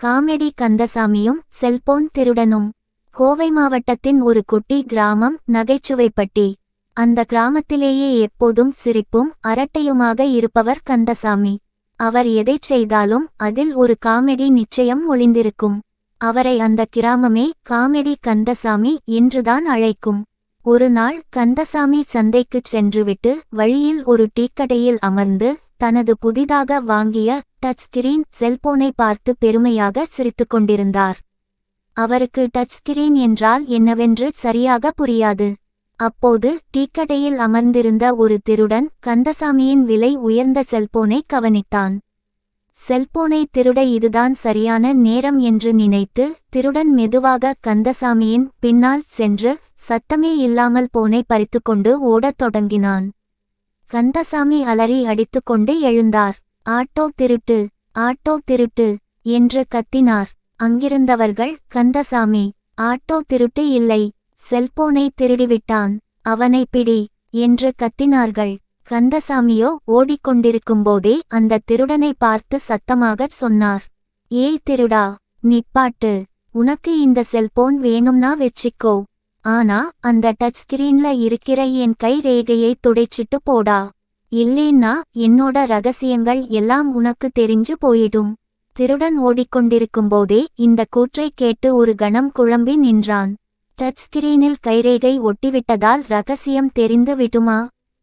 Comedy கந்தசாமியும் cellphone திருடனும். கோவை மாவட்டத்தின் ஒரு குட்டி கிராமம் நகைச்சுவைப்பட்டி. அந்த கிராமத்திலேயே எப்போதும் சிரிப்பும் அரட்டையுமாக இருப்பவர் கந்தசாமி. அவர் எதைச் செய்தாலும் அதில் ஒரு காமெடி நிச்சயம் ஒளிந்திருக்கும். அவரை அந்த கிராமமே காமெடி கந்தசாமி என்றுதான் அழைக்கும். ஒரு நாள் கந்தசாமி சந்தைக்குச் சென்றுவிட்டு வழியில் ஒரு டீக்கடையில் அமர்ந்து தனது புதிதாக வாங்கிய டச் ஸ்கிரீன் செல்போனை பார்த்து பெருமையாக சிரித்துக் கொண்டிருந்தார். அவருக்கு டச் ஸ்கிரீன் என்றால் என்னவென்று சரியாக புரியாது. அப்போது டீக்கடையில் அமர்ந்திருந்த ஒரு திருடன் கந்தசாமியின் விலை உயர்ந்த செல்போனை கவனித்தான். செல்போனை திருட இதுதான் சரியான நேரம் என்று நினைத்து திருடன் மெதுவாக கந்தசாமியின் பின்னால் சென்று சத்தமே இல்லாமல் போனை பறித்துக்கொண்டு ஓடத் தொடங்கினான். கந்தசாமி அலறி அடித்துக்கொண்டு எழுந்தார். ஆட்டோ திருட்டு, ஆட்டோ திருட்டு என்று கத்தினார். அங்கிருந்தவர்கள், கந்தசாமி ஆட்டோ திருட்டு இல்லை, செல்போனை திருடிவிட்டான், அவனை பிடி என்று கத்தினார்கள். கந்தசாமியோ ஓடிக்கொண்டிருக்கும்போதே அந்த திருடனை பார்த்து சத்தமாகச் சொன்னார். ஏய் திருடா, நிப்பாட்டு, உனக்கு இந்த செல்போன் வேணும்னா வெச்சிக்கோ, ஆனா அந்த டச் ஸ்கிரீன்ல இருக்கிற என் கை ரேகையை துடைச்சிட்டு போடா, இல்லேன்னா என்னோட ரகசியங்கள் எல்லாம் உனக்கு தெரிஞ்சு போயிடும். திருடன் ஓடிக்கொண்டிருக்கும்போதே இந்த கூற்றை கேட்டு ஒரு கணம் குழம்பி நின்றான். டச் ஸ்கிரீனில் கைரேகை ஒட்டிவிட்டதால் ரகசியம் தெரிந்து விடுமா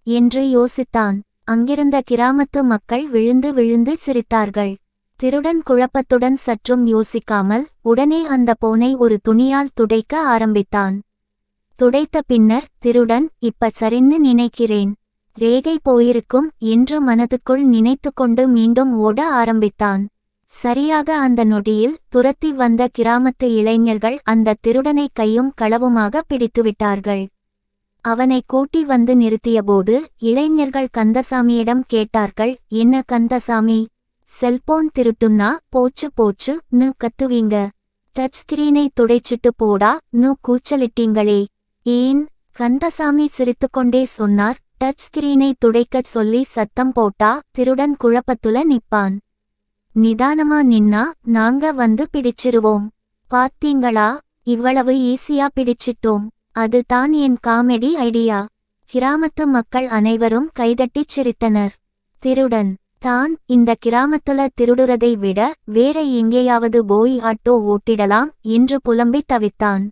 என்று யோசித்தான். அங்கிருந்த கிராமத்து மக்கள் விழுந்து விழுந்து சிரித்தார்கள். திருடன் குழப்பத்துடன் சற்றும் யோசிக்காமல் உடனே அந்த போனை ஒரு துணியால் துடைக்க ஆரம்பித்தான். துடைத்த பின்னர், திருடன் இப்ப சரின்னு நினைக்கிறேன், ரேகை போயிருக்கும் என்று மனதுக்குள் நினைத்துக்கொண்டு மீண்டும் ஓட ஆரம்பித்தான். சரியாக அந்த நொடியில் துரத்தி வந்த கிராமத்து இளைஞர்கள் அந்த திருடனை கையும் களவுமாக பிடித்துவிட்டார்கள். அவனை கூட்டி வந்து நிறுத்தியபோது இளைஞர்கள் கந்தசாமியிடம் கேட்டார்கள், என்ன கந்தசாமி, செல்போன் திருட்டுன்னா போச்சு போச்சுன்னு கத்துவீங்க, டச் ஸ்கிரீனை துடைச்சிட்டு போடா ன்னு கூச்சலிட்டீங்களே ஏன்? கந்தசாமி சிரித்துக்கொண்டே சொன்னார், டச் ஸ்கிரீனை துடைக்கச் சொல்லி சத்தம் போட்டா திருடன் குழப்பத்துல நிப்பான். நிதானமா நின்னா நாங்க வந்து பிடிச்சிருவோம். பாத்தீங்களா, இவ்வளவு ஈஸியா பிடிச்சிட்டோம். அது தான் என் காமெடி ஐடியா. கிராமத்து மக்கள் அனைவரும் கைதட்டிச் சிரித்தனர். திருடன் தான் இந்த கிராமத்துல திருடுறதை விட வேற எங்கேயாவது போய் ஆட்டோ ஓட்டிடலாம் என்று புலம்பித் தவித்தான்.